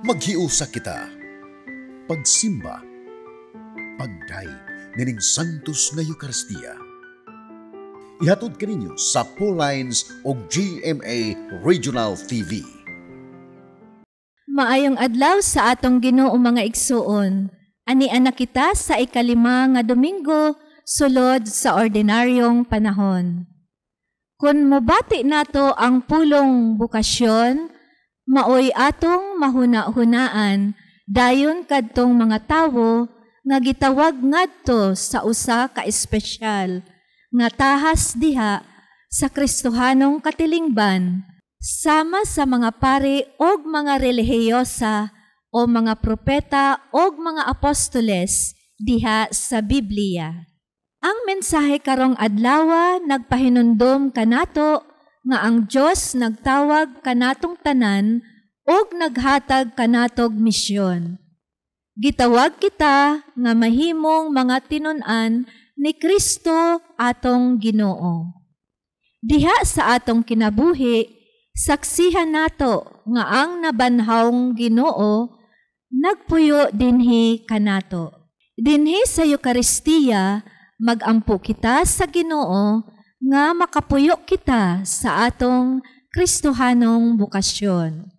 Maghiusa kita, pagsimba, pagdaig nining Santos nga Eucharistia. Ihatod kaninyo sa Pauline's o GMA Regional TV. Maayong adlaw sa atong Ginoo mga igsuon. Ani-ana kita sa ikalima nga Domingo sulod sa ordinaryong panahon. Kung mabati nato ang pulong bukasyon, maoy atong mahuna-hunaan dayon kadtong mga tawo nga gitawag ngadto sa usa ka espesyal nga tahas diha sa Kristohanong katilingban sama sa mga pari og mga relihiyosa o mga propeta og mga apostoles diha sa Biblia. Ang mensahe karong adlaw nagpahinundom kanato nga ang Dios nagtawag kanatong tanan og naghatag kanatog misyon. Gitawag kita nga mahimong mga tinun-an ni Kristo atong Ginoo. Diha sa atong kinabuhi, saksihan nato nga ang nabanhawng Ginoo nagpuyo dinhi kanato. Dinhi sa Eucharistia, magampo kita sa Ginoo nga makapuyo kita sa atong Kristohanong bukasyon.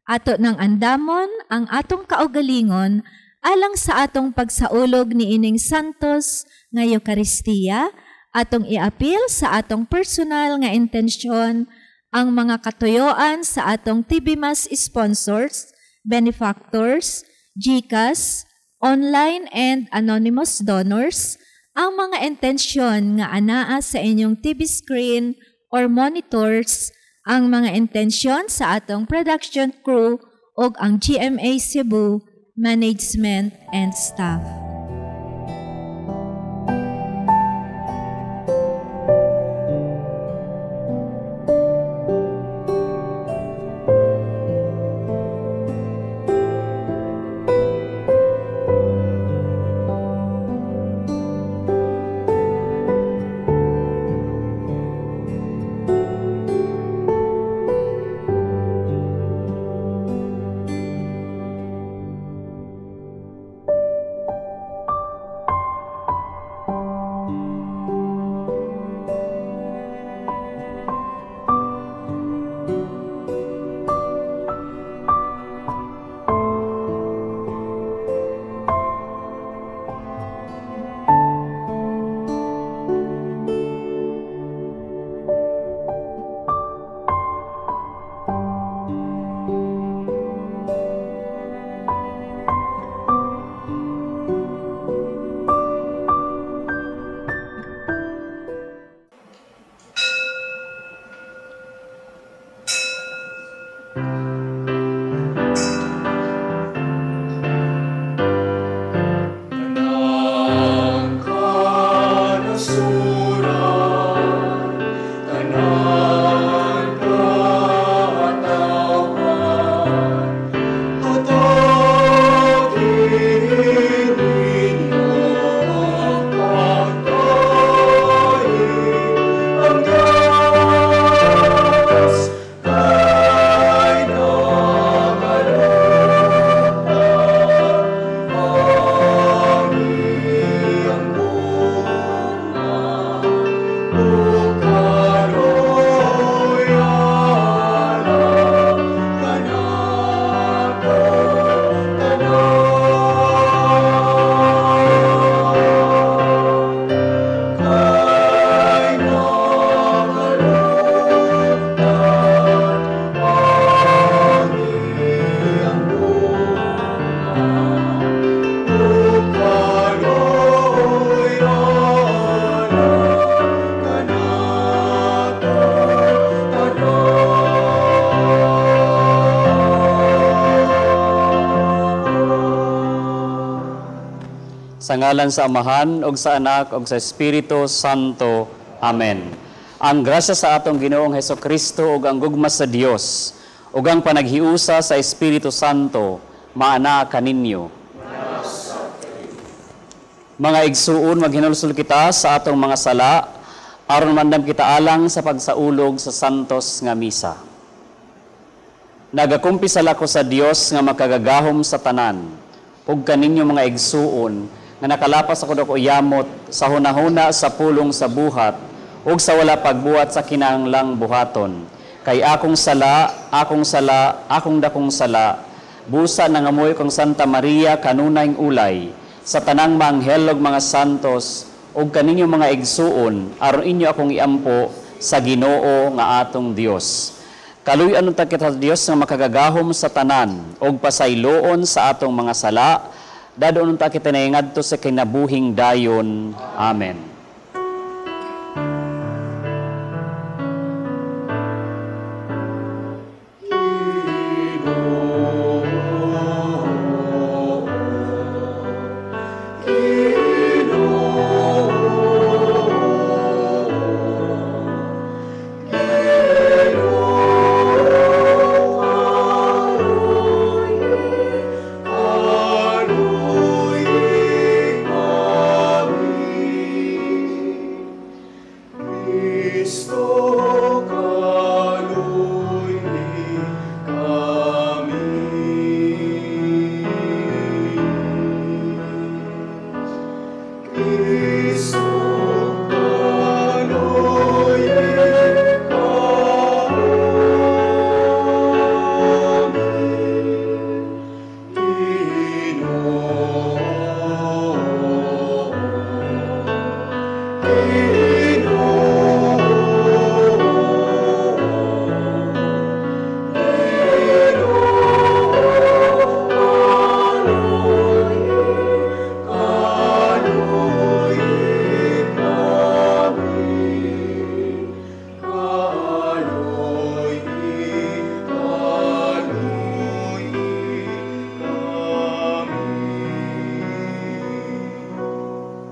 Ato nang andamon ang atong kaugalingon alang sa atong pagsaulog ni ining Santos nga Eucharistia, atong iapil sa atong personal nga intensyon ang mga katuyoan sa atong TVMAS sponsors, benefactors, GCash, online and anonymous donors, ang mga intensyon nga anaa sa inyong TV screen or monitors, ang mga intensyon sa atong production crew o ang GMA Cebu management and staff. Sa ngalan sa Amahan, ug sa Anak, ug sa Espiritu Santo. Amen. Ang grasya sa atong Ginoong Hesukristo ug ang gugma sa Dios ug ang panaghiusa sa Espiritu Santo maana kaninyo. Mga igsuon, maghinulsol kita sa atong mga sala aron mandam kita alang sa pagsaulog sa santos nga misa. Nagakumpisal ako sa Dios nga makagagahom sa tanan, ug kaninyo mga igsuon, nga nakalapas ako dako yamot sa hunahuna sa pulong sa buhat, ug sa wala pagbuhat sa kinahanglang buhaton. Kay akong dakong sala, busa nangamoy kong Santa Maria kanunayng ulay, sa tanang manghel ug mga santos, ug kaninyo mga igsuon, aron inyo akong iampo sa Ginoo nga atong Dios. Kaluy-an ta kita Dios nga makagagahom sa tanan og pasayloon sa atong mga sala, dadon ta kita naingadto sa kinabuhing dayon. Amen.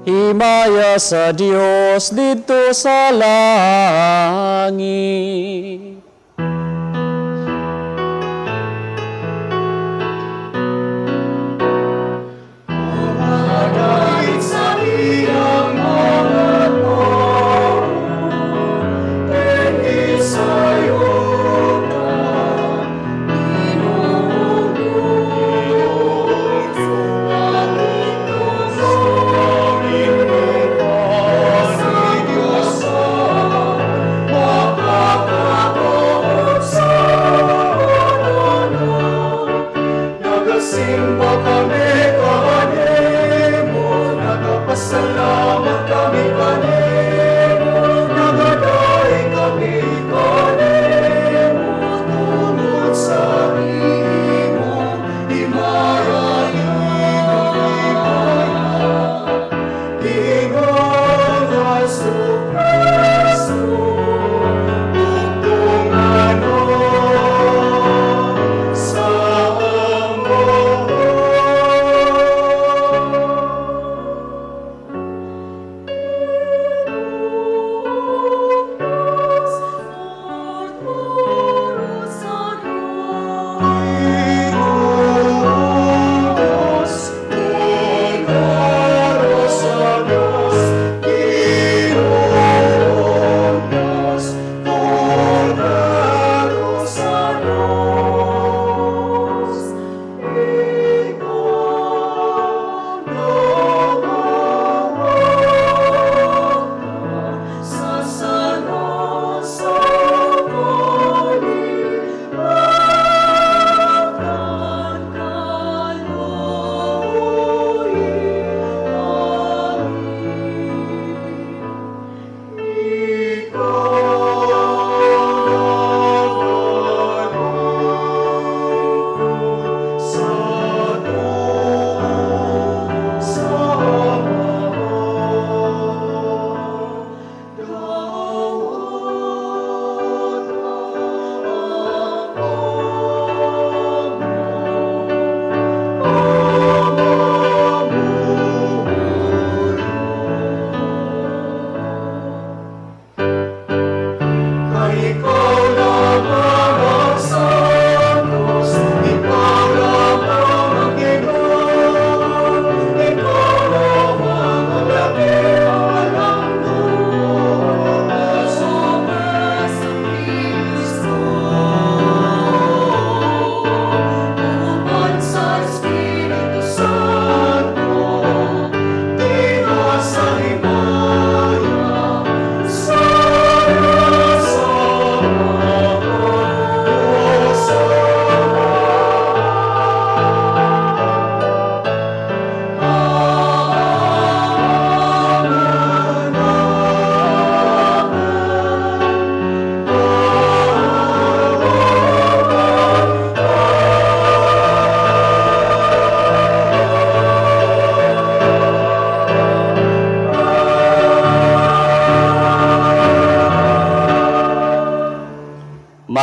Himaya sa Dios dito sa langit. Umagait sa iyang mga tao, hindi sa'yo ka simba kami kanimo, nagpasalamat kami kanimo, nagadaig kami kanimo, tungod sa imo, himaya, Ginoong Jesucristo, tungtunganon sa amor.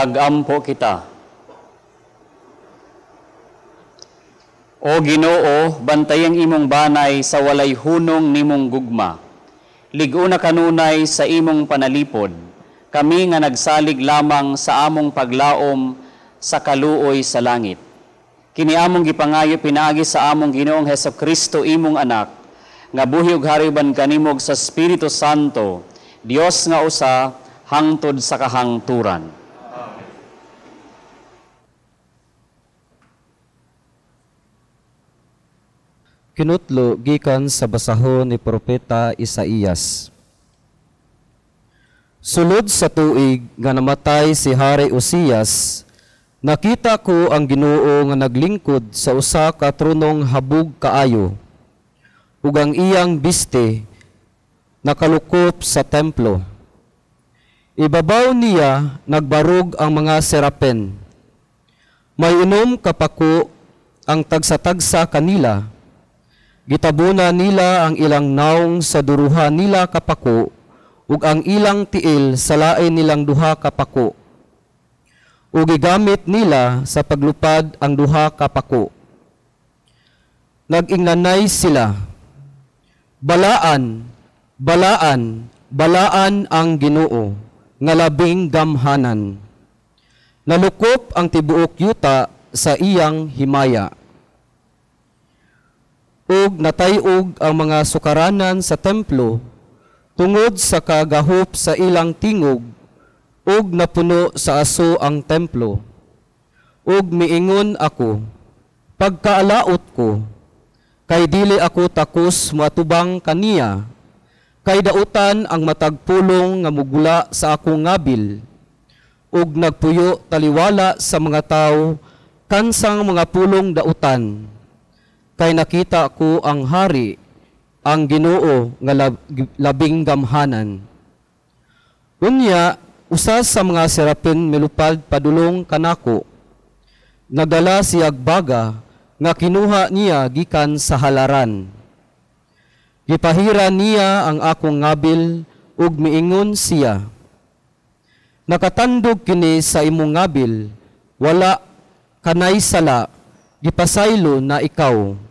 Mag-ampo kita. O Ginoo, bantayang imong banay sa walay hunong nimong gugma. Liguna kanunay sa imong panalipod, kami nga nagsalig lamang sa among paglaom sa kaluoy sa langit. Kini among gipangayo pinaagi sa among Ginoong Hesukristo imong anak, nga buhi ug hariban kanimog sa Espiritu Santo, Dios nga usa, hangtod sa kahangturan. Kinutlo gikan sa basahon ni Propeta Isaías. Sulod sa tuig nga namatay si Hari Uzias, nakita ko ang Ginoo nga naglingkod sa usa ka tronong habog kaayo, ug ang iyang biste nakalukop sa templo. Ibabaw niya nagbarog ang mga serapin. May inom kapako ang tagsa-tagsa kanila. Gitabuna nila ang ilang naong sa duruha nila kapako, ug ang ilang tiil sa lain nilang duha kapako. Ug gigamit nila sa paglupad ang duha kapako. Nag-ingnanay sila, Balaan, balaan, balaan ang Ginoo, nga labing gamhanan. Nalukop ang tibuok yuta sa iyang himaya. Ug natayog ang mga sukaranan sa templo tungod sa kagahop sa ilang tingog, ug napuno sa aso ang templo. Ug miingon ako, pagkaalaot ko, kay dili ako takos matubang kaniya, kay dautan ang matagpulong nga mugula sa akong ngabil, ug nagpuyo taliwala sa mga tao kansang mga pulong dautan. Kay nakita ko ang hari, ang Ginoo nga labing gamhanan. Unya, usa sa mga serapin milupad padulong kanako. Nagdala siya baga nga kinuha niya gikan sa halaran. Gipahira niya ang akong ngabil ug miingon siya, nakatandog kini sa imong ngabil, wala kanay sala, gipasaylo na ikaw.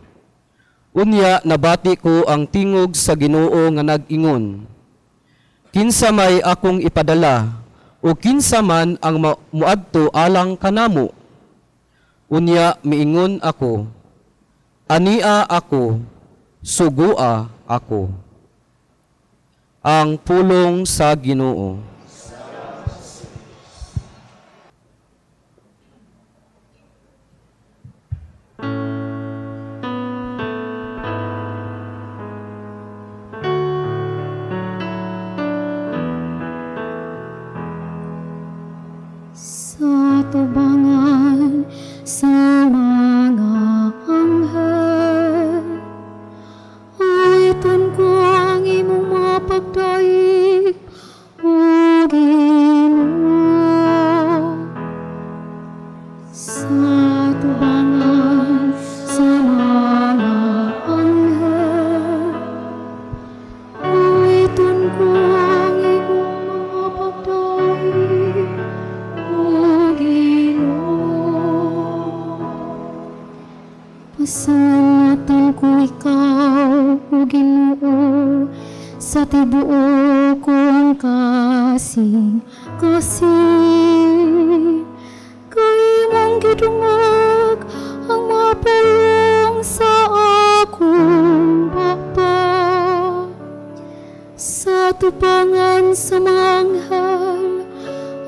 Unya nabati ko ang tingog sa Ginoo nga nag-ingon, kinsa may akong ipadala o kinsa man ang muadto alang kanamo. Unya miingon ako, ania ako, sugua ako. Ang pulong sa Ginoo. Tubangan sa mga anghel, awiton ko ang imong mga pagdaig, O Ginoo. Sa tubangan sa mga anghel, awiton ko ang imong mga pagdaig, pasalamatan ko ikaw, O Ginoo, sa tibuok kong kasing-kasing. Kay mong gidungag ang mga pulong sa akong baba. Sa tubangan sa mga anghel,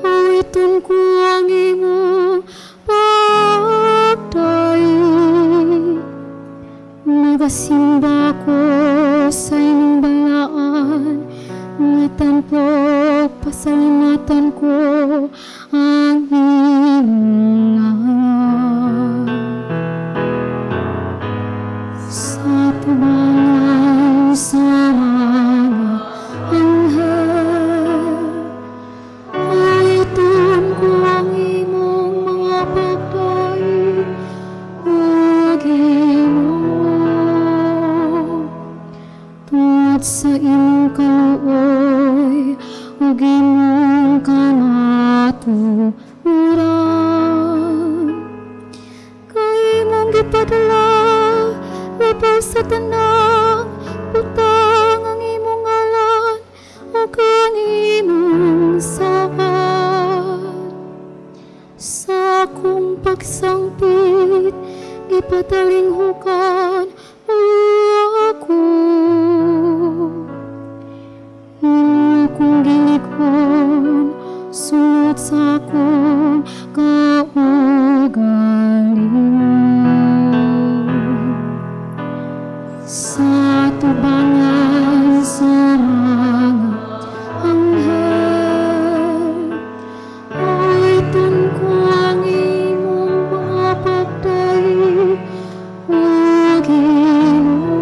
awiton ko ang imong pagdaig. Nagasimba ko sa imong balaan, ngatan po pasalamatan ko ang imong ngalan. Sa tubangan sa mga anghel, awiton ko ang imong mga pagdaig, O Ginoo. Tungod sa imong kaluoy, O Ginoo, kanato sa tanang butang ang imong ngalan o kang imong saad. Sa akong pagsangpit, ipatalinghukan mo ako. Kung gilikon, sulod sa akong kaugalingon. Sa tubangan sa mga anghel, awiton ko ang imong mga pagdaig, o Ginoo.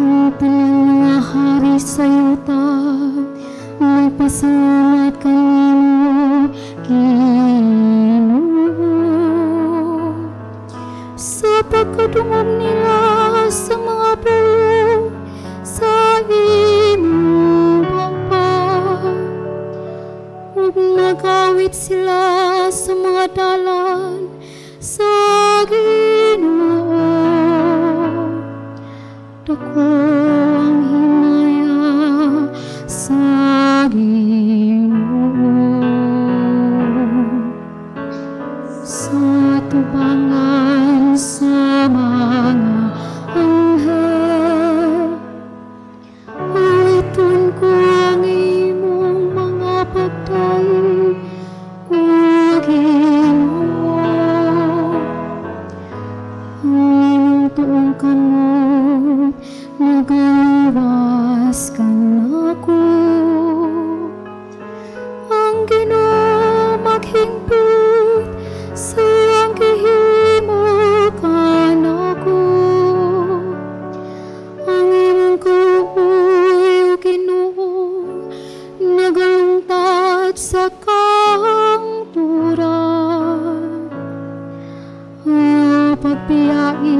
Ang talang mga hari sa yuta, magpasalamat kanimo, Ginoo. Sa pagkadungog nila sa mga pulo sa imong bangka, ug nagawit sila sa mga dalan sa Ginoo. Dako ang himaya sa Ginoo. Sa tubangan sa mga anghel, awiton ko ang imong mga pagdaig, o Ginoo. Ang imong tuong kamot, nagaluwas ka nako. Ang Ginoo maghingpit sa iyang gihimo kanako. Ang imong kaluoy, o Ginoo, nagalungtad sa kahangturan. Ayaw pagpiyai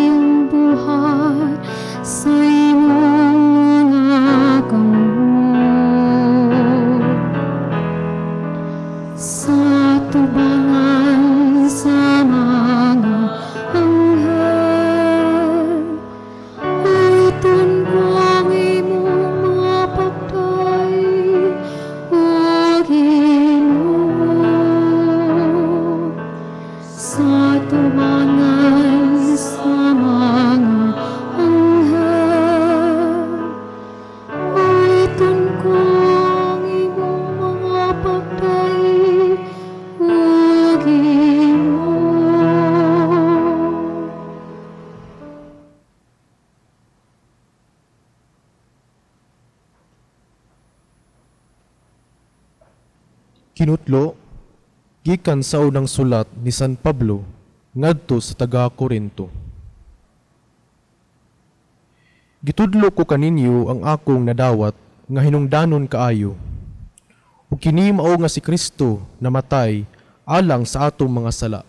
ang buhat sa imong mga kamot. Sa tubangan sa mga anghel, awiton ko ang imong mga pagdaig, o Ginoo. Sa tubangan sa mga anghel, awiton ko ang imong mga pagdaig, o Ginoo. Kinutlo, gikan sa unang sulat ni San Pablo ngadto sa taga-Korinto. Gitudlo ko kaninyo ang akong nadawat nga hinungdanon kaayo. Ug kini mao nga si Kristo namatay alang sa atong mga sala.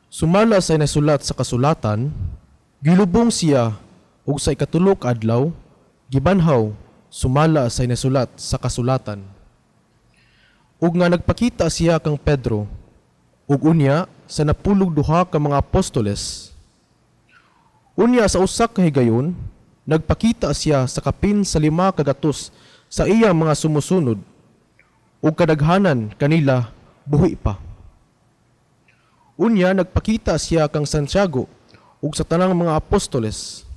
Sumala sa nasulat sa kasulatan, gilubong siya ug sa ikatulo ka adlaw gibanhaw sumala sa nasulat sa kasulatan. Ug nga nagpakita siya kang Pedro, ug unya sa napulog duha ka mga apostoles. Unya sa usa ka higayon, nagpakita siya sa kapin sa 5 kagatos sa iyang mga sumusunod, ug kadaghanan kanila buhi pa. Unya nagpakita siya kang Santiago ug sa tanang mga apostoles.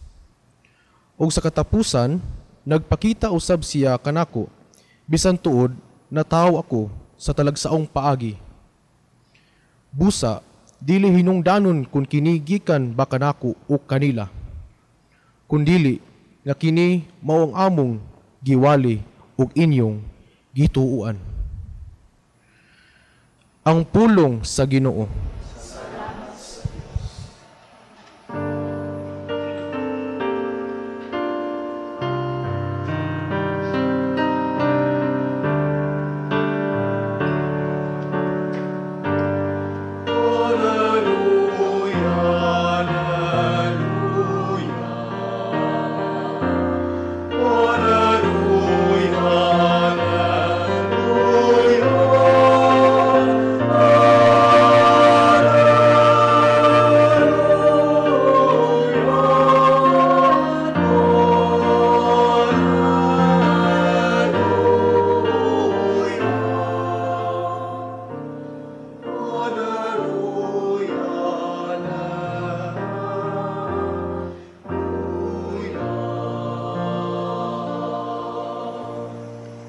Ug sa katapusan, nagpakita usab siya kanako, bisan tuod nataw ako sa talagsaong paagi. Busa, dili hinungdanon kung kini gikan ba kanako o kanila. Kundili, nga kini mao ang among giwali ug inyong gituuan. Ang pulong sa Ginoo. Hallelujah.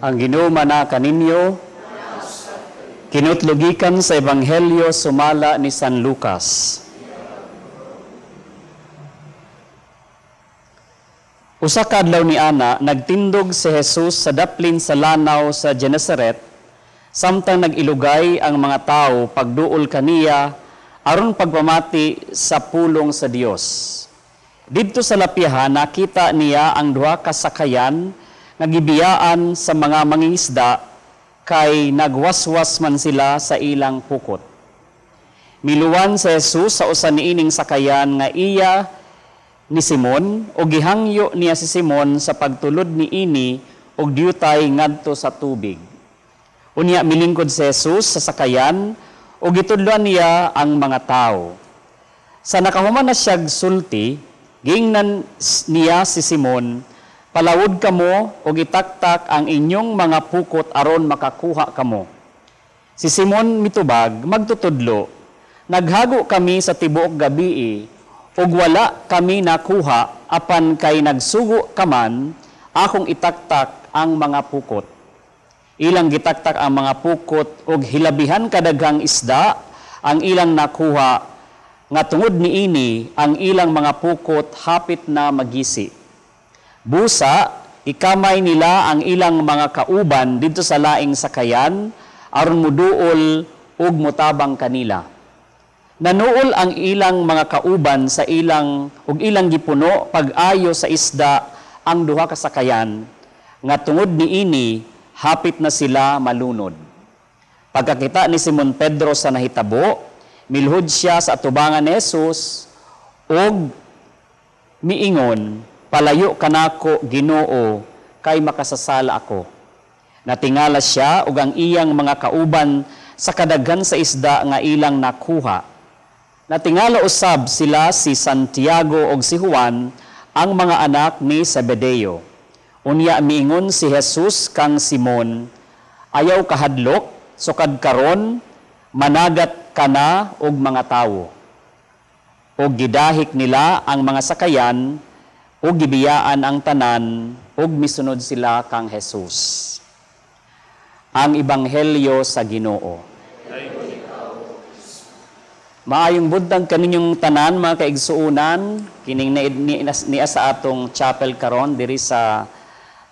Ang Ginoo mana kaninyo kinutlugikan sa Ebanghelyo sumala ni San Lucas. Usa ka adlaw ni ana nagtindog si Jesus sa daplin sa lanaw sa Genesaret samtang nagilugay ang mga tao pagduol kaniya aron pagpamati sa pulong sa Dios. Didto sa lapihan nakita niya ang duha ka sakayan nga gibiyaan sa mga mangingisda kay nagwaswas man sila sa ilang pukot. Miluwan si Jesus sa usa niining sakayan nga iya ni Simon o gihangyo niya si Simon sa pagtulod ni ini og diutay ngadto sa tubig. Unya milingkod si Jesus sa sakayan o gitudloan niya ang mga tao. Sa nakahuman na siyag sulti, gingnan niya si Simon, palawod kamo o gitaktak ang inyong mga pukot aron makakuha kamo. Si Simon mitubag, magtutudlo, naghago kami sa tibuok gabii, ug wala kami nakuha apan kay nagsugo kaman akong itaktak ang mga pukot. Ilang gitaktak ang mga pukot ug hilabihan kadaghang isda ang ilang nakuha nga tungod niini ang ilang mga pukot hapit na magisi. Busa ikamay nila ang ilang mga kauban didto sa laing sakayan aron muduol ug mutabang kanila. Nanuol ang ilang mga kauban sa ilang ug ilang gipuno pag-ayo sa isda ang duha ka sakayan nga tungod niini hapit na sila malunod. Pagkakita ni Simon Pedro sa nahitabo, milhod siya sa atubangan ni Jesus ug miingon, "Palayo kanako, Ginoo, kay makasasala ako." Natingala siya ug ang iyang mga kauban sa kadaghan sa isda nga ilang nakuha. Natingala usab sila si Santiago ug si Juan, ang mga anak ni Zebedeo. Unya miingon si Jesus kang Simon, "Ayaw kahadlok, sukad karon managat kana og mga tawo." Og gidahik nila ang mga sakayan ug gibiyaan ang tanan ug misunod sila kang Jesus. Ang Ebanghelyo sa Ginoo. Maayong buntag kaninyong tanan mga kaigsuunan, kining niya sa atong chapel karon diri sa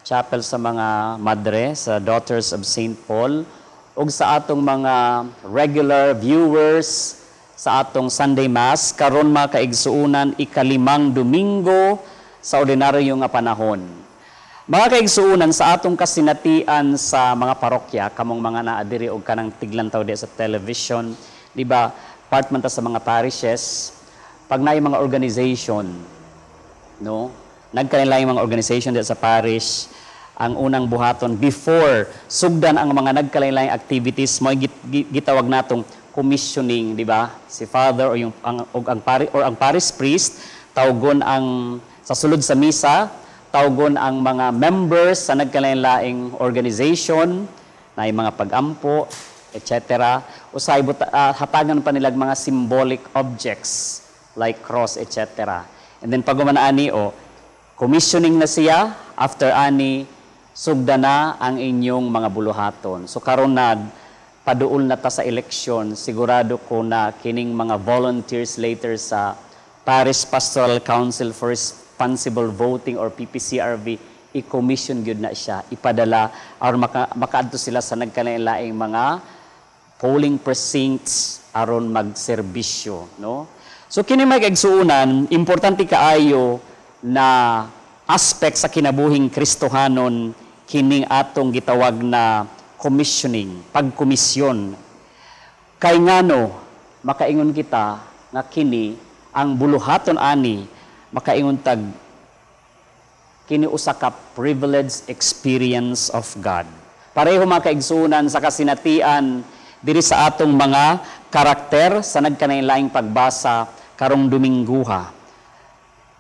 chapel sa mga madre, sa Daughters of St. Paul, ug sa atong mga regular viewers sa atong Sunday Mass karon mga kaigsuunan ikalimang Domingo sa ordinaryo nga panahon. Mga kaigsuunan sa atong kasinatian sa mga parokya, kamong mga naadiri og kanang tiglantaw di sa television, di ba? Part man ta sa mga parishes, pag naay mga organization, no? Nagkanilang mga organization dito sa parish, ang unang buhaton before sugdan ang mga nagkalain-laing activities mo gitawag natong commissioning, di ba? Si father o yung ang parish priest tawgon ang sa sulod sa misa, tawgon ang mga members sa nagkalain-laing organization, na mga pag-ampo, etc. Usay hatagan pa nilag mga symbolic objects like cross, etc. And then pag ani commissioning na siya, after ani sugda na ang inyong mga buluhaton. So karon na paduol na ta sa election, sigurado ko na kining mga volunteers later sa Parish Pastoral Council for Responsible Voting or PPCRV, i-commission gyud na siya, ipadala aron makaadto sila sa nagkalain-laing mga polling precincts aron magserbisyo, no? So kini mag-igsuunan, importante kaayo na aspect sa kinabuhing Kristohanon kining atong gitawag na commissioning, pagkomisyon. Kay ngano makaingon kita nga kini ang buluhaton ani makaingon tag kini usa ka privileged experience of God. Pareho mga kaigsuunan sa kasinatian diri sa atong mga karakter sa nagkanain-laing pagbasa karong Domingguha.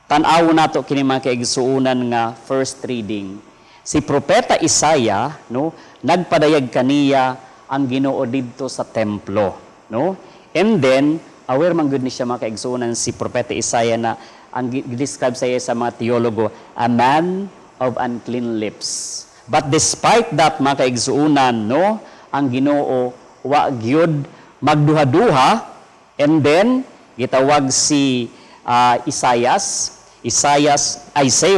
Tan-aw nato kini mga kaigsuunan nga first reading. Si Propeta Isaiah, no, nagpadayag kaniya ang Ginoo didto sa templo, no? And then aware man gud ni siya mga kaigsuunan si Propeta Isaiah na ang describe sa iya sa mga teologo, a man of unclean lips. But despite that, mga kaigsuunan, no, ang Ginoo wa gyud magduha-duha, and then gitawag si Isaiah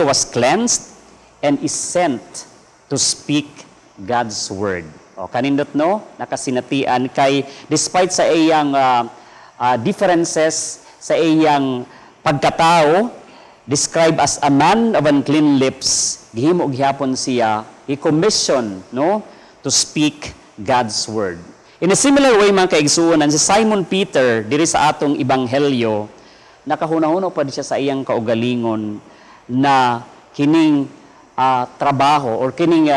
was cleansed and is sent to speak God's word. O kanindot no, nakasinatian kay despite sa iyang differences sa iyang pagkatao, described as a man of unclean lips, gihimo gyapon siya i-commission no to speak God's word. In a similar way, mga kaigsuonan, si Simon Peter diri sa atong ebanghelyo, nakahuna-huna pa siya sa iyang kaugalingon na kining trabaho or kining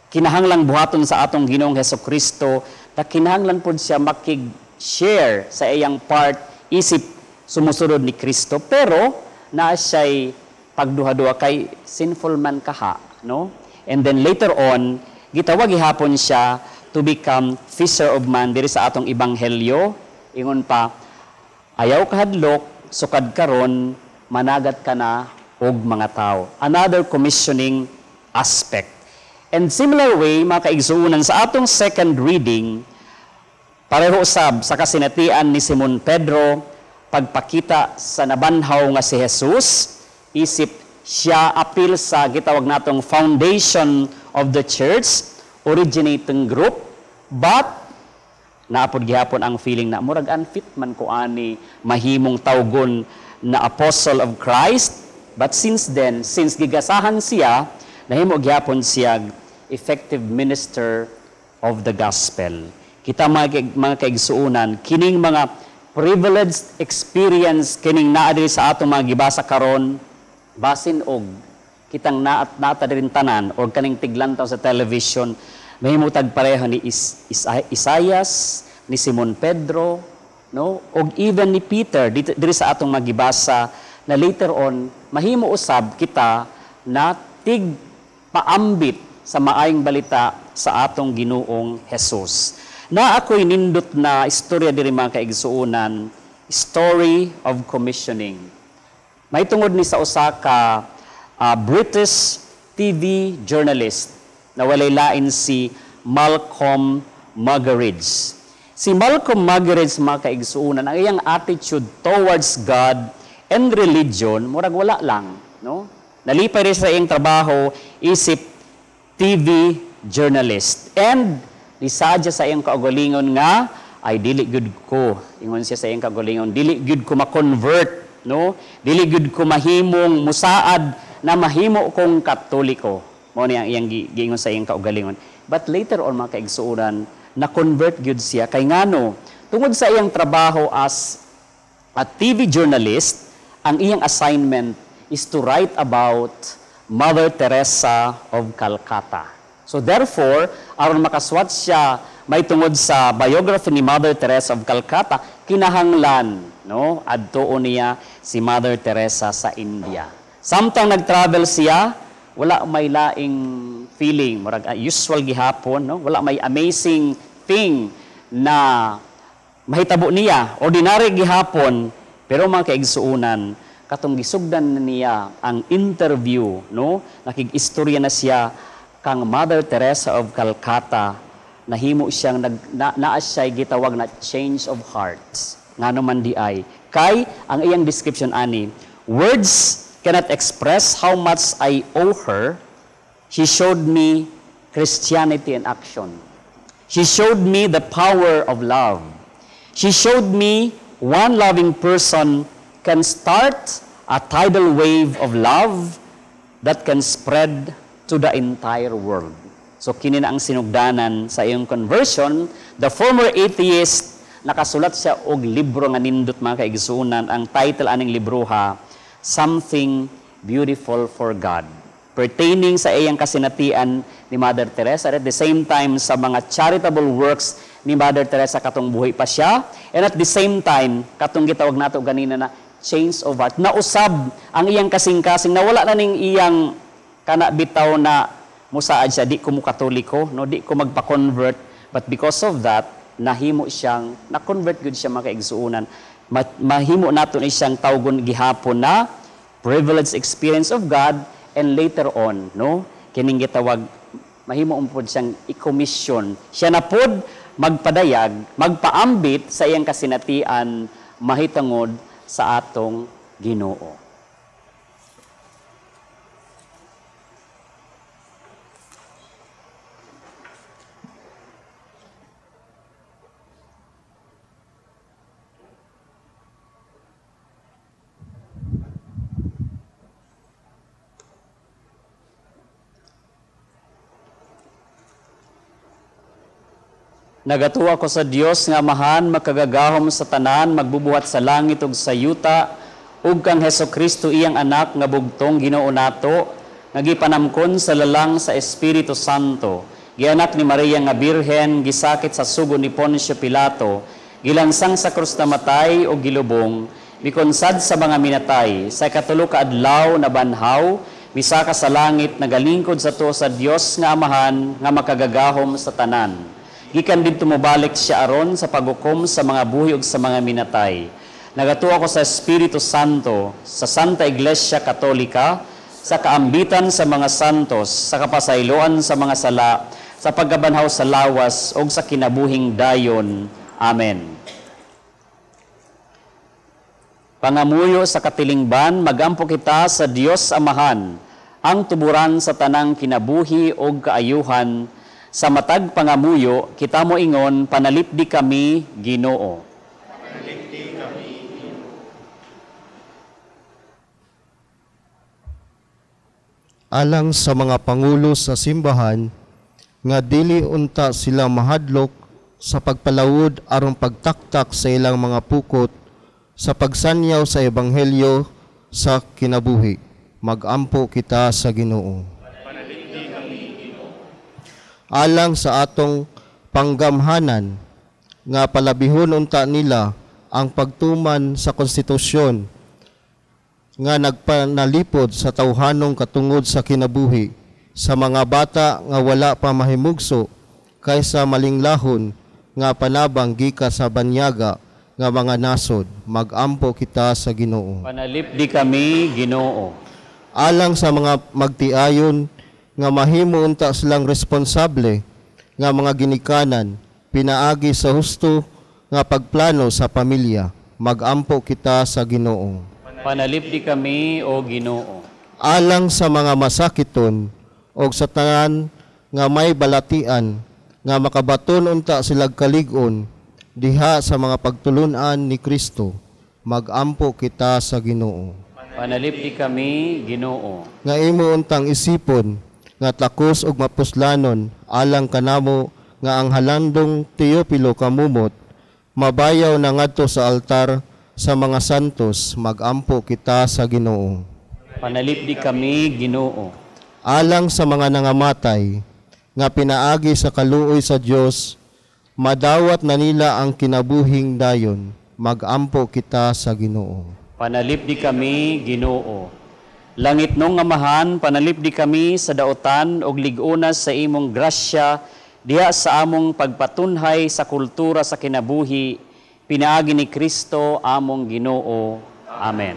kinahanglang buhaton sa atong Ginoong Hesukristo, na kinahanglan po siya makig-share sa iyang part isip sumusunod ni Kristo, pero naa siya'y pagduha-duha kay sinful man kaha, no? And then later on, gitawag gihapon siya to become fisher of man diri sa atong ebanghelyo. Ingon pa, ayaw kahadlok, sukad karon, managat ka na og mga tao. Another commissioning aspect. And similar way, mga kaigsuunan, sa atong second reading, pareho usab sa kasinatian ni Simon Pedro, pagpakita sa nabanhaw nga si Jesus, isip siya apil sa gitawag natong foundation of the church, originating group, but naapod gihapon ang feeling na murag unfit man ko ani mahimong tawgon na apostle of Christ. But since then, since gigasahan siya, nahimo gihapon siya effective minister of the gospel. Kita mga kaigsuunan, kining mga privileged experience kining naa diri sa atong mga gibasa karon, basin og kitang naata rin tanan or kaning tiglantaw sa television, mahimutag pareho ni Isaiah, ni Simon Pedro, no, og even ni Peter diri sa atong mga gibasa, na later on mahimo usab kita na tig paambit sa maayong balita sa atong Ginoong Jesus. Na ako'y nindot na istorya diri mga kaigsuunan, story of commissioning. May tungod ni sa usa ka British TV journalist na walay lain si Malcolm Muggeridge. Si Malcolm Muggeridge, mga kaigsuunan, ang iyang attitude towards God and religion, murag wala lang, no? Nalipay rin sa iyang trabaho, isip TV journalist. And lisadya sa iyang kaugalingon nga, ay dili good ko. Ingon siya sa iyang kaugalingon, dili good ko ma-convert, no? Dili good ko mahimong musaad na mahimo kong Katoliko. Mo ni ang iyang giingon sa iyang kaugalingon. But later on, mga kaigsuunan, na-convert good siya. Kay ngano, tungod sa iyang trabaho as a TV journalist, ang iyang assignment is to write about Mother Teresa of Calcutta. So therefore, aron makaswat siya may tungod sa biography ni Mother Teresa of Calcutta, kinahanglan, no, adtuon niya si Mother Teresa sa India. Samtang nag-travel siya, wala may laing feeling, murag usual gihapon, no? Wala may amazing thing na mahitabo niya, ordinary gihapon, pero mga kaigsuunan, katong gisugdan niya ang interview, no? Nakig-istorya na siya kang Mother Teresa of Calcutta, nahimo siyang naa siya'y gitawag na change of hearts. Ngano man di ay. Kay ang iyang description ani, words cannot express how much I owe her. She showed me Christianity in action. She showed me the power of love. She showed me one loving person can start a tidal wave of love that can spread to the entire world. So kini na ang sinugdanan sa iyong conversion. The former atheist, nakasulat siya og libro nga nindot, mga kaigsuunan. Ang title aning libroha, Something Beautiful for God, pertaining sa iyang kasinatian ni Mother Teresa, at the same time sa mga charitable works ni Mother Teresa katong buhay pa siya, and at the same time katong gitawag nato ganina na change of heart, na usab ang iyang kasing-kasing na wala na ning iyang kana bitaw na musaad siya, di ko mo Katoliko, no, di ko magpa-convert, but because of that, nahimo siyang, na-convert good siya, mga kaigsuunan. Mahimo nato ni siyang tawgon gihapon na privileged experience of God, and later on, no, kining gitawag mahimo pod siyang i-commission. Siya na pod magpadayag, magpaambit sa iyang kasinatian mahitungod sa atong Ginoo. Nagatuwa ko sa Dios nga amahan makagagahom sa tanan, magbubuhat sa langit ug sa yuta, ug kang Hesukristo iyang anak nga bugtong Ginoo nato, nga gipanamkon sa lalang sa Espiritu Santo, gianak ni Maria nga birhen, gisakit sa sugo ni Poncio Pilato, gilansang sa krus na matay ug gilubong, mikonsad sa mga minatay, sa ikatulo ka adlaw na banhaw, misaka sa langit, nagalingkod sa tuo sa Dios nga amahan nga makagagahom sa tanan. Gikan din tumubalik siya aron sa paghukom sa mga buhi ug sa mga minatay. Nagatuwa ko sa Espiritu Santo, sa Santa Iglesia Katolika, sa kaambitan sa mga santos, sa kapasayloan sa mga sala, sa pagkabanhaw sa lawas ug sa kinabuhing dayon. Amen. Pangamuyo sa katilingban, magampo kita sa Dios Amahan, ang tuburan sa tanang kinabuhi ug kaayuhan. Sa matag pangamuyo, kita mo ingon, panalipdi kami, Ginoo. Panalipdi kami, Ginoo. Alang sa mga pangulo sa simbahan, nga dili unta sila mahadlok sa pagpalawod aron pagtaktak sa ilang mga pukot sa pagsanyaw sa ebanghelyo sa kinabuhi. Magampo kita sa Ginoo. Alang sa atong panggamhanan nga palabihon unta nila ang pagtuman sa konstitusyon nga nagpanalipod sa tawhanong katungod sa kinabuhi sa mga bata nga wala pa mahimugso kaysa malinglahon nga panabang gika sa banyaga nga mga nasod. Magampo kita sa Ginoo. Panalipdi kami, Ginoo. Alang sa mga magtiayon nga mahimo unta silang responsable nga mga ginikanan, pinaagi sa husto nga pagplano sa pamilya. Magampo kita sa Ginoo. Panalipdi kami, o Ginoo. Alang sa mga masakiton o sa tanan nga may balatian, nga makabaton unta silang kaligon, diha sa mga pagtulunan ni Kristo. Magampo kita sa Ginoo. Panalipdi kami, Ginoo. Nga imo untang isipon, nga takos ug mapuslanon alang kanamo nga ang halandong Teopilo kamumot mabayaw na ngadto sa altar sa mga santos. Magampo kita sa Ginoo. Panalipdi kami, Ginoo. Alang sa mga nangamatay nga pinaagi sa kaluoy sa Dios, madawat na nila ang kinabuhing dayon. Magampo kita sa Ginoo. Panalipdi kami, Ginoo. Langit nung amahan, panalipdi kami sa daotan og lig-unas sa imong grasya diha sa among pagpatunhay sa kultura sa kinabuhi, pinaagi ni Kristo among Ginoo. Amen.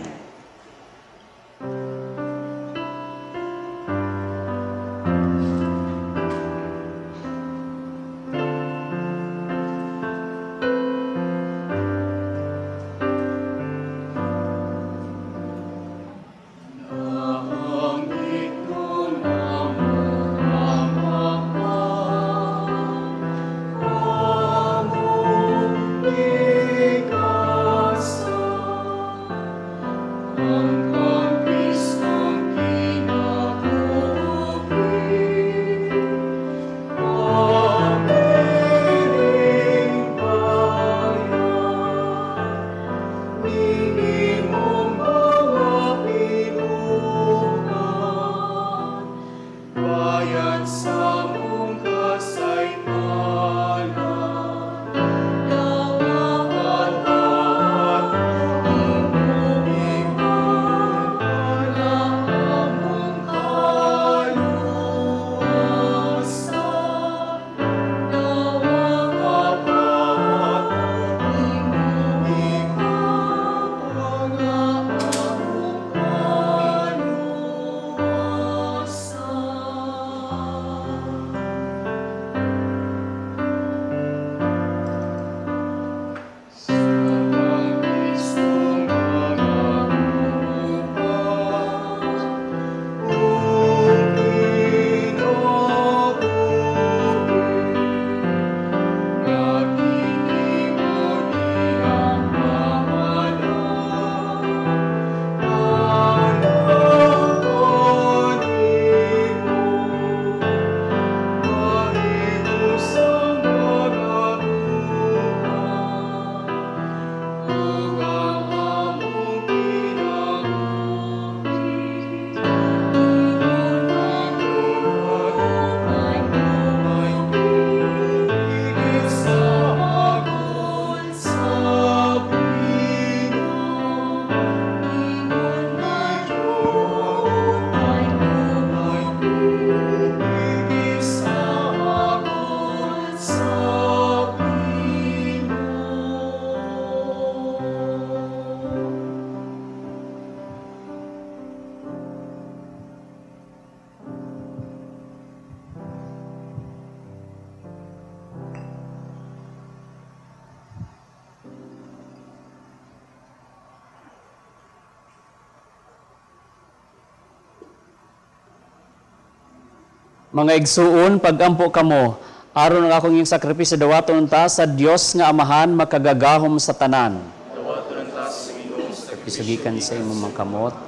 Mga igsuon, pagampo kamo, aron ang akong yung sakripisyo dawaton ta sa Dios nga Amahan makagagahom sa tanan. Dawaton ta sa Ginoo sa Isugikan sa imong mga kamot,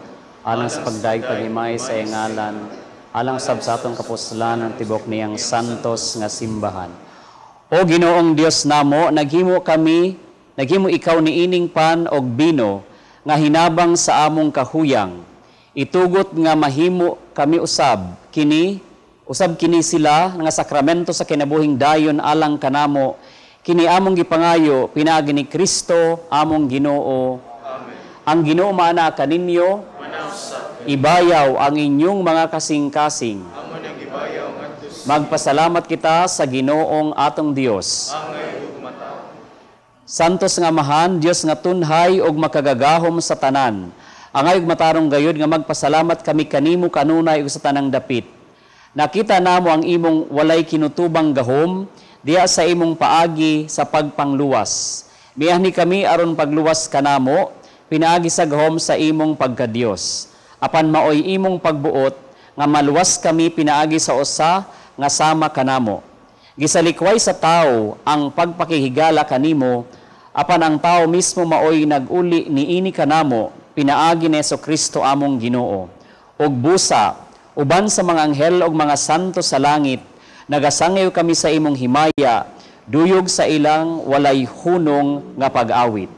alang sa pagdaig pagimay sa ngalan, alang sab sa atong kapuslan ng tibok niyang santos nga simbahan. O Ginoong Dios namo, naghimo ikaw ni ining pan og bino nga hinabang sa among kahuyang. Itugot nga mahimo kami usab kini sila nga sakramento sa kinabuhing dayon alang kanamo, kini among gipangayo pinaagi ni Kristo among Ginoo. Amen. Ang Ginoo maana kaninyo, ibayaw ang inyong mga kasing-kasing. Amo nang gibayaw ngadto sa Magpasalamat kita sa Ginoong atong Dios. angay ug mata. Santos nga Amahan, Dios nga tunhay og makagagahom sa tanan. Angay ug matarong gayud nga magpasalamat kami kanimo kanunay ug sa tanang dapit. Nakita namo ang imong walay kinutubang gahom diya sa imong paagi sa pagpangluwas. Miyahni kami aron pagluwas kanamo, pinaagi sa gahom sa imong pagkadiyos. Apan maoy imong pagbuot nga maluwas kami pinaagi sa usa nga sama kanamo. Gisalikway sa tao ang pagpakihigala kanimo, apan ang tao mismo maoy nag-uli niini kanamo pinaagi ni Jesucristo among Ginoo. Og busa uban sa mga anghel ug mga santo sa langit, nagasangay kami sa imong himaya, duyog sa ilang walay hunong nga pag-awit.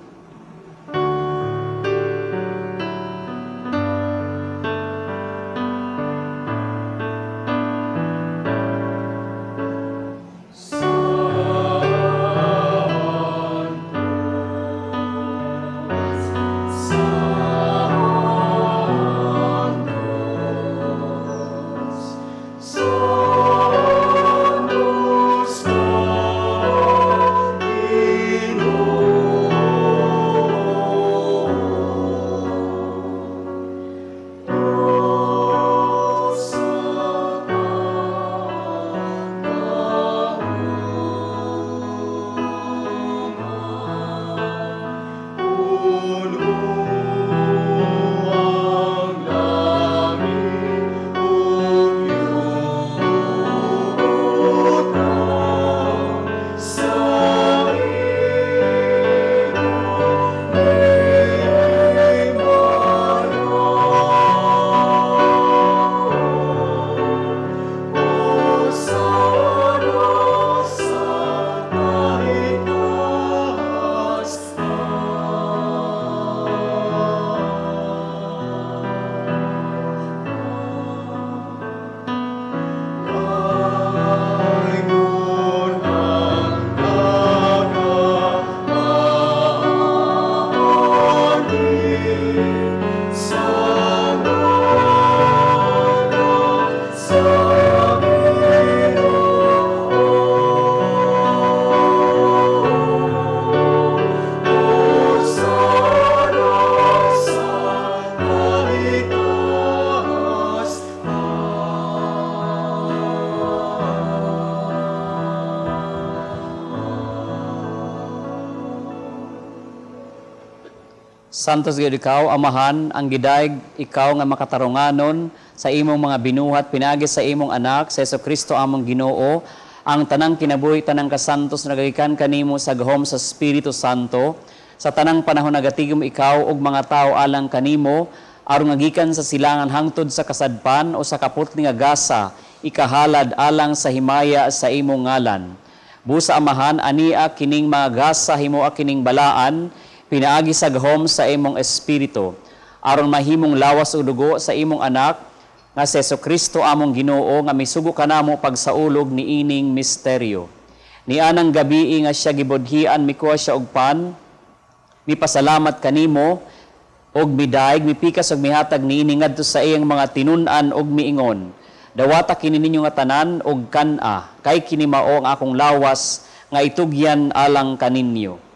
Santos gid ikaw, Amahan, ang gidayeg ikaw nga makatarunganon sa imong mga binuhat pinagi sa imong anak sa Jesucristo among Ginoo, ang tanang kinabuhi tanang kasantos nagagikan kanimo sa gahom sa Espiritu Santo, sa tanang panahon nagatigom ikaw og mga tao alang kanimo aron ngagikan sa silangan hangtod sa kasadpan o sa kaputli nga gasa ikahalad alang sa himaya sa imong ngalan. Busa Amahan, ania kining mga gasa himoa kining balaan pinaagi sa gahom sa imong espiritu, aron mahimong lawas o dugo sa imong anak, nga si Jesucristo among Ginoo, nga misugo kanamo pagsaulog ni ining misteryo. Ni anang gabi nga siya gibudhian, mikuha siya og pan, mipasalamat kanimo, og midayeg, mipikas og mihatag ni ining ngadto sa iyang mga tinun-an og miingon. Dawata kini ninyo nga tanan og kana, kay kini mao ang akong lawas, nga itugyan alang kaninyo.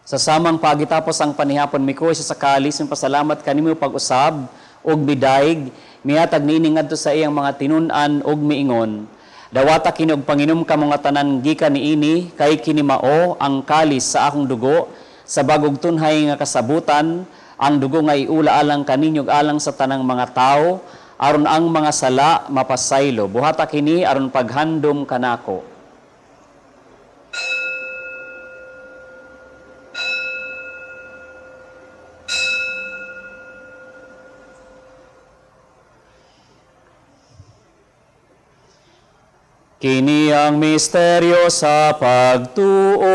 Sa samang pagitapos ang panihapon, mikuha siya sa kalis, pasalamat kanimo pag-usab, og midayeg, mihatag nining ngadto sa iyang mga tinun-an og miingon. Dawata kini og panginom kamo nga tanan gikan niini kay kini mao ang kalis sa akong dugo sa bagog tunhay nga kasabutan, ang dugo nga iula alang kaninyo alang sa tanang mga tao aron ang mga sala mapasaylo. Buhata kini aron paghandom kanako. Kini ang misteryo sa pagtuo.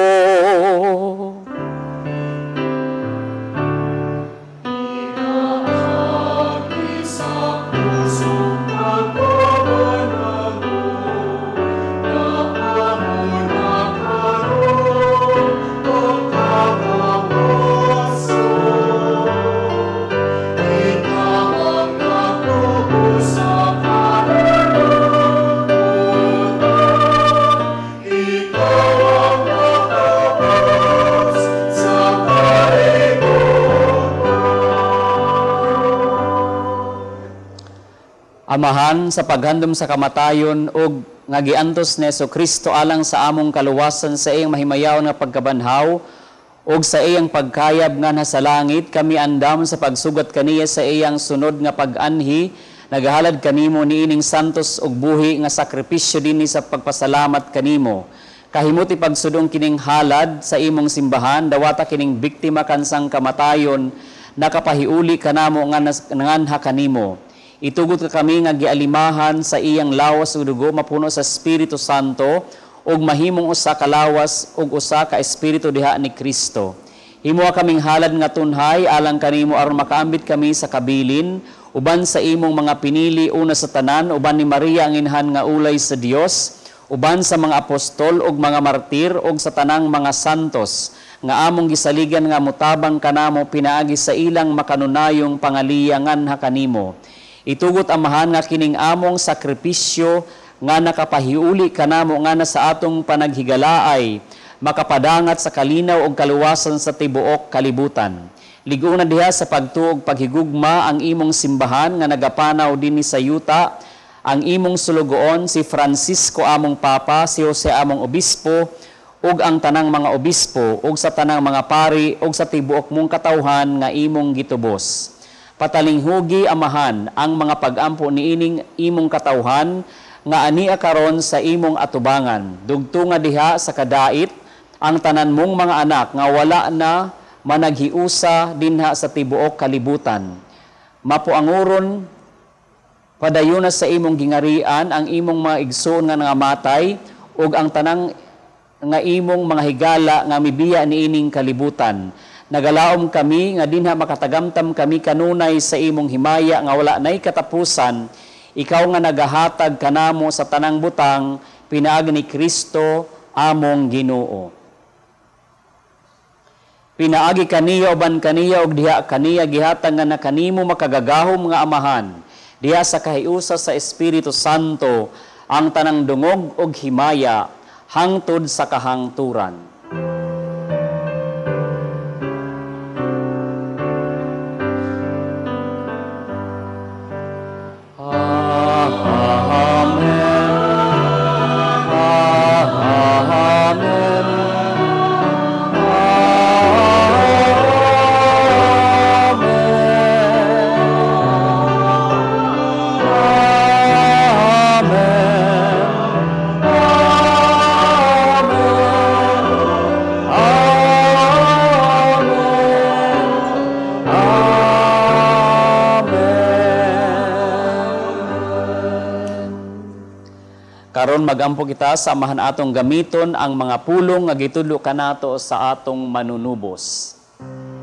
Amahan, sa paghandom sa kamatayon ug nga giantos ni Jesucristo alang sa among kaluwasan sa iyang mahimayaw nga pagkabanhaw ug sa iyang pagkayab nga nasa langit, kami andam sa pagsugat kaniya sa iyang sunod nga pag-anhi, nagahalad kanimo niining santos ug buhi nga sakripisyo dinhi sa pagpasalamat kanimo. Kahimuti pagsudong kining halad sa imong simbahan, dawata kining biktima kansang kamatayon, nakapahiuli kanamo nga nanganha kanimo. Itugot ka kami nga gialimahan sa iyang lawas ug dugo mapuno sa Espiritu Santo ug mahimong usa ka lawas ug usa ka espiritu diha ni Kristo. Himuha kaming halad nga tunhay alang kanimo aron makaambit kami sa kabilin uban sa imong mga pinili una sa tanan, uban ni Maria ang inhan nga ulay sa Dios, uban sa mga apostol ug mga martir ug sa tanang mga santos nga among gisaligan nga mutabang kanamo pinaagi sa ilang makanunayong pangaliyangan ha kanimo. Itugot amahan nga kining among sakripisyo nga nakapahiuli kanamo nga na sa atong panaghigalaay, makapadangat sa kalinaw ug kaluwasan sa tibuok kalibutan. Liguna diha sa pagtuog paghigugma ang imong simbahan nga nagapanaw dinhi sa yuta, ang imong sulugoon si Francisco among Papa, si Jose among Obispo, ug ang tanang mga obispo, ug sa tanang mga pari, ug sa tibuok mong katawhan nga imong gitubos. Patalinghugi amahan ang mga pag-ampo niining imong katawhan nga ania karon sa imong atubangan. Dugtunga diha sa kadait ang tanan mong mga anak nga wala na managhiusa dinha sa tibuok kalibutan. Mapuanguron padayuna sa imong gingarian ang imong mga igsoon nga nangamatay ug ang tanang nga imong mga higala nga mibiya niining kalibutan. Nagalaom kami nga dinha makatagamtam kami kanunay sa imong himaya nga wala nay katapusan. Ikaw nga nagahatag kanamo sa tanang butang, pinaagi ni Kristo among Ginoo. Pinaagi kaniya uban kaniya og diha kaniya gihatag nga na kanimo makagagahom nga amahan. Diha sa kahiusa sa Espiritu Santo ang tanang dungog og himaya hangtod sa kahangturan. Karon magampo kita sa amahan atong gamiton ang mga pulong nga gitudlo kanato sa atong manunubos. Amen.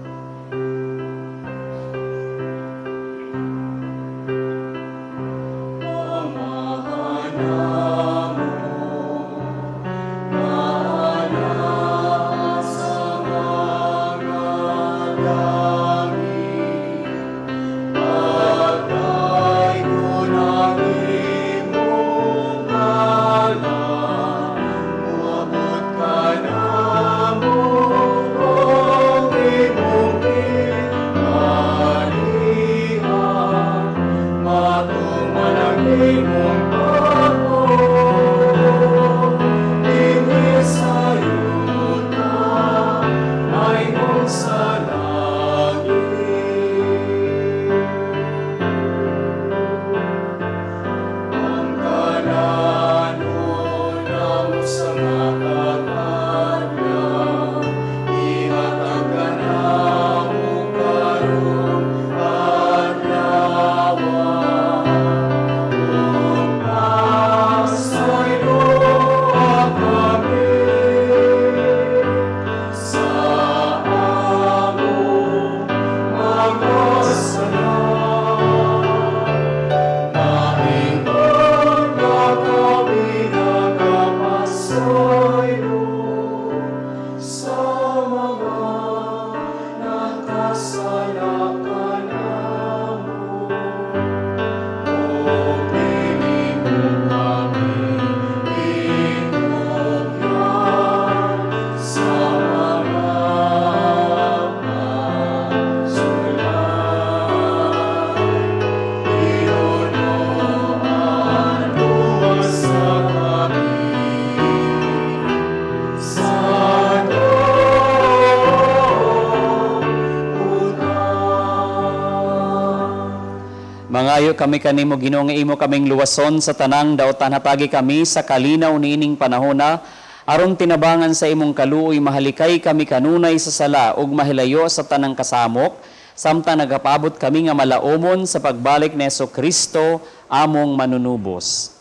Mangayo kami kanimo Ginoo nga imo kaming luwason sa tanang daotan, hatagi kami sa kalinaw niining panahona aron tinabangan sa imong kaluoy, mahalikay kami kanunay sa sala ug mahilayo sa tanang kasamok, samtang nagapabot kami nga malaumon sa pagbalik ni Jesu-Kristo among manunubos.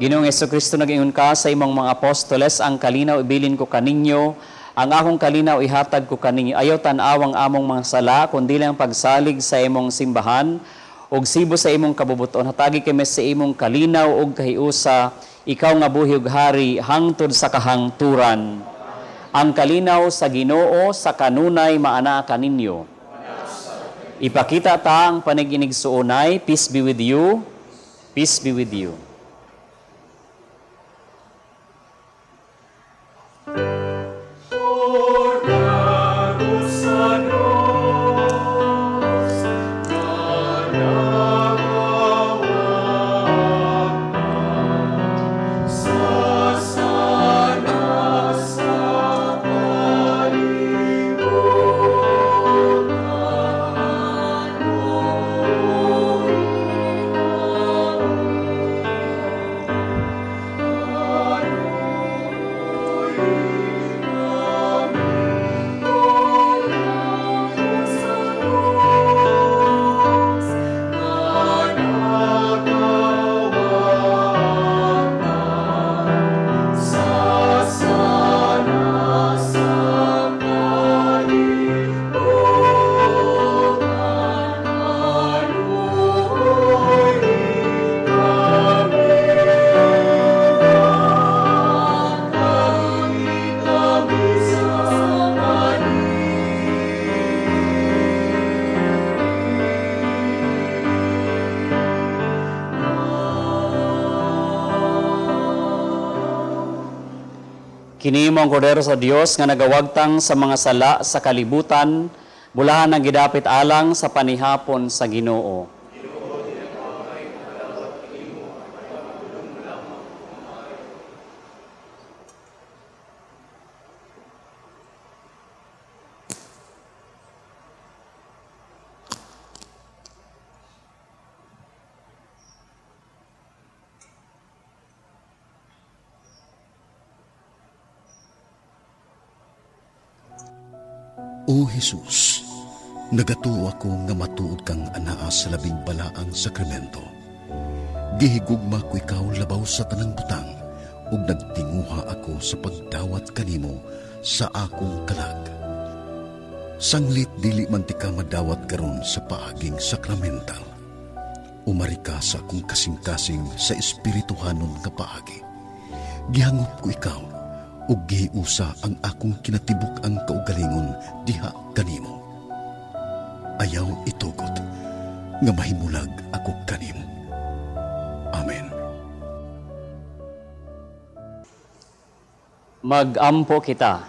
Ginoong Jesu-Kristo, nag-ingon ka sa imong mga apostoles, ang kalinaw ibilin ko kaninyo, ang akong kalinaw ihatag ko kaninyo. Ayaw tan-awang among mga sala, kundi lang pagsalig sa imong simbahan, ug sibo sa imong kabubuton. Hatagi kami sa imong kalinaw ug kahiusa, ikaw nga buhi ug hari, hangtod sa kahangturan. Ang kalinaw sa Ginoo sa kanunay maana kaninyo. Ipakita ta ang paniginigsuonay. Peace be with you. Peace be with you. Kini mo ang kordero sa Dios nga nagawagtang sa mga sala sa kalibutan, bulahan ang gidapit alang sa panihapon sa Ginoo. O Jesus, nagatuo ako nga matuod kang anaa sa labing balaang sakramento. Gihigugma ko ikaw labaw sa tanang butang, ug nagtinguha ako sa pagdawat kanimo sa akong kalag. Sanglit dili man ti ka madawat karon sa paaging sakramental. Umari ka sa akong kasing-kasing sa espirituhanon nga paagi. Gihangop ko ikaw, ug gihiusa ang akong kinatibuk ang kaugalingon diha kanimo. Ayaw itugot nga mahimulag ako kanimo. Amen. Mag-ampo kita.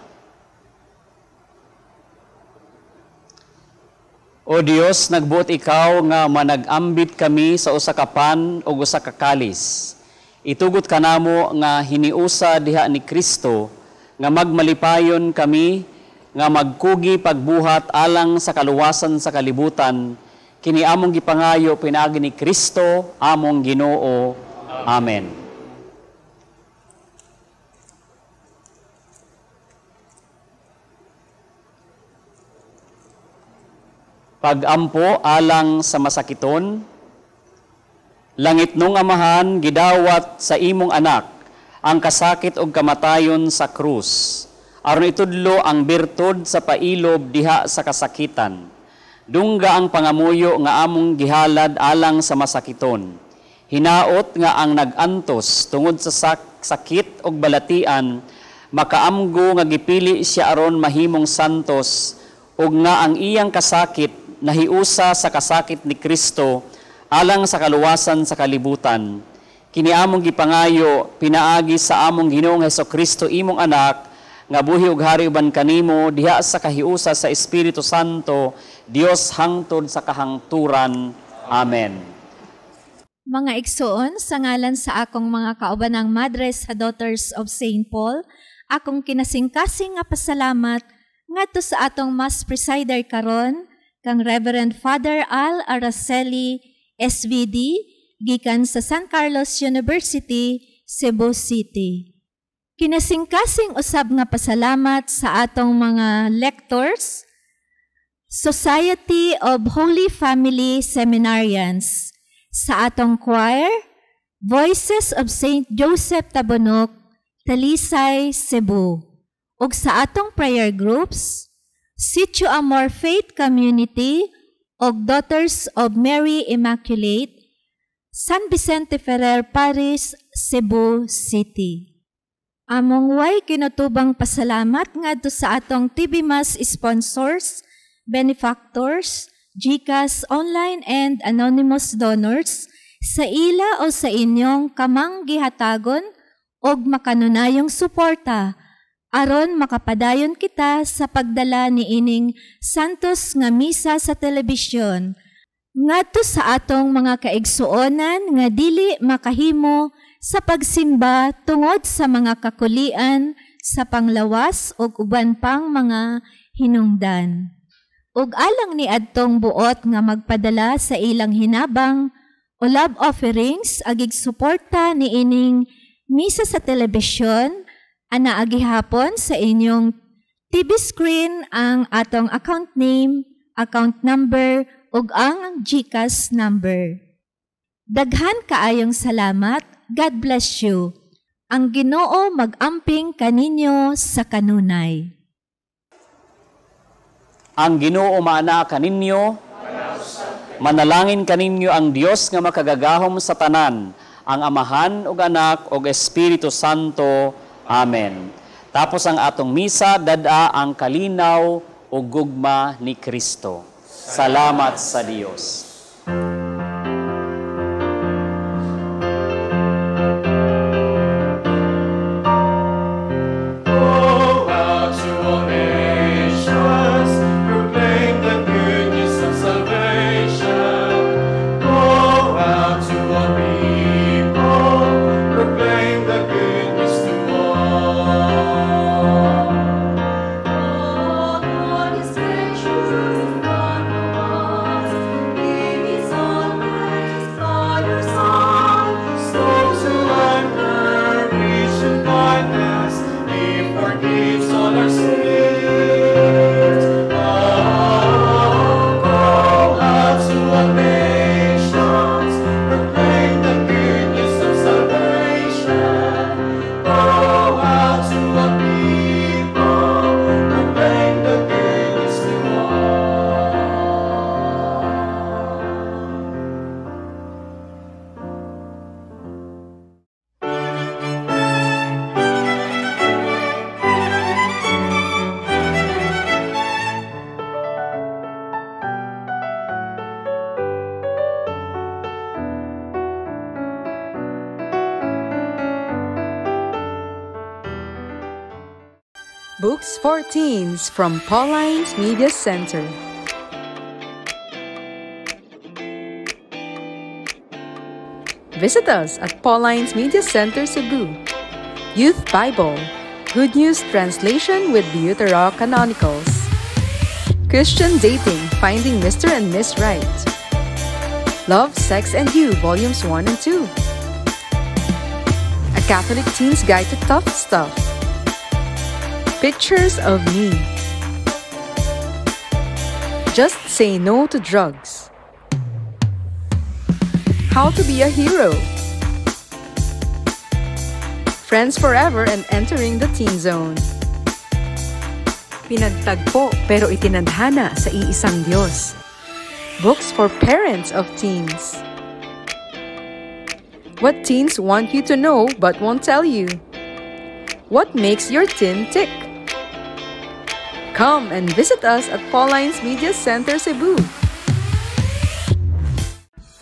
O Dios, nagbuot ikaw nga manag-ambit kami sa usa ka pan o usa ka kalis. Itugot ka namo nga hiniusa diha ni Kristo nga magmalipayon kami nga magkugi pagbuhat alang sa kaluwasan sa kalibutan, kini among gipangayo pinaagi ni Kristo among Ginoo. Amen. Pag-ampo alang sa masakiton. Langit nung amahan, gidawat sa imong anak, ang kasakit o kamatayon sa krus. Aron itudlo ang birtud sa pailob diha sa kasakitan. Dungga ang pangamuyo nga among gihalad alang sa masakiton. Hinaot nga ang nagantos tungod sa sakit ug balatian, makaamgo nga gipili siya aron mahimong santos, ug nga ang iyang kasakit nahiusa sa kasakit ni Kristo alang sa kaluwasan sa kalibutan. Kini among gipangayo pinaagi sa among Ginoong Hesukristo imong anak, nga buhi ug hari uban kanimo diha sa kahiusa sa Espiritu Santo, Dios hangtod sa kahangturan. Amen. Mga igsoon, sa ngalan sa akong mga kaubanang madres sa Daughters of St. Paul, akong kinasingkasing nga pasalamat ngadto sa atong Mass Presider karon kang Reverend Father Al Araceli, SVD, gikan sa San Carlos University, Cebu City. Kinasingkasing usab nga pasalamat sa atong mga lectors, Society of Holy Family Seminarians, sa atong choir, Voices of St. Joseph Tabunok, Talisay, Cebu, ug sa atong prayer groups, Sitio Amor Faith Community ug Daughters of Mary Immaculate, San Vicente Ferrer Parish, Cebu City. Among way kinutubang pasalamat ngadto sa atong TV Mass sponsors, benefactors, GCash online and anonymous donors sa ila o sa inyong kamang gihatagon og makanunayong suporta aron makapadayon kita sa pagdala ni ining santos nga misa sa telebisyon ngadto sa atong mga kaigsuonan nga dili makahimo sa pagsimba tungod sa mga kakulian sa panglawas ug uban pang mga hinungdan. Ug alang ni adtong buot nga magpadala sa ilang hinabang o love offerings agig suporta ni ining misa sa telebisyon, ana agihapon sa inyong TV screen ang atong account name, account number ug ang GCash number. Daghan kaayong salamat. God bless you. Ang Ginoo mag-amping kaninyo sa kanunay. Ang Ginoo maana kaninyo, manalangin kaninyo ang Dios nga makagagahom sa tanan, ang Amahan ug Anak ug Espiritu Santo. Amen. Tapos ang atong misa, dada ang kalinaw ug gugma ni Kristo. Salamat sa Dios. Books for Teens from Paulines Media Center. Visit us at Paulines Media Center, Cebu. Youth Bible, Good News Translation with Deutero Canonicals. Christian Dating, Finding Mr. and Miss Right. Love, Sex, and You, Volumes 1 and 2. A Catholic Teen's Guide to Tough Stuff. Pictures of Me. Just Say No to Drugs. How to Be a Hero. Friends Forever and Entering the Teen Zone. Pinagtagpo pero itinadhana sa iisang Diyos. Books for Parents of Teens. What teens want you to know but won't tell you. What makes your teen tick? Come and visit us at Pauline's Media Center Cebu.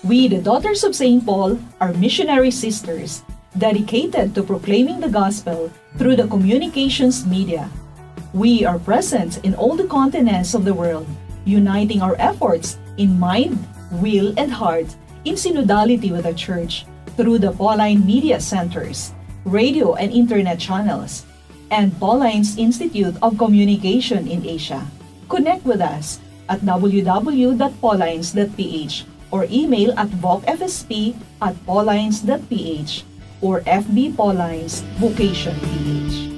We, the Daughters of St. Paul, are missionary sisters dedicated to proclaiming the gospel through the communications media. We are present in all the continents of the world, uniting our efforts in mind, will, and heart in synodality with the Church through the Pauline Media Centers, radio and internet channels, and Pauline's Institute of Communication in Asia. Connect with us at www.paulines.ph or email at vocfsp@paulines.ph or FB Paulines Vocation PH.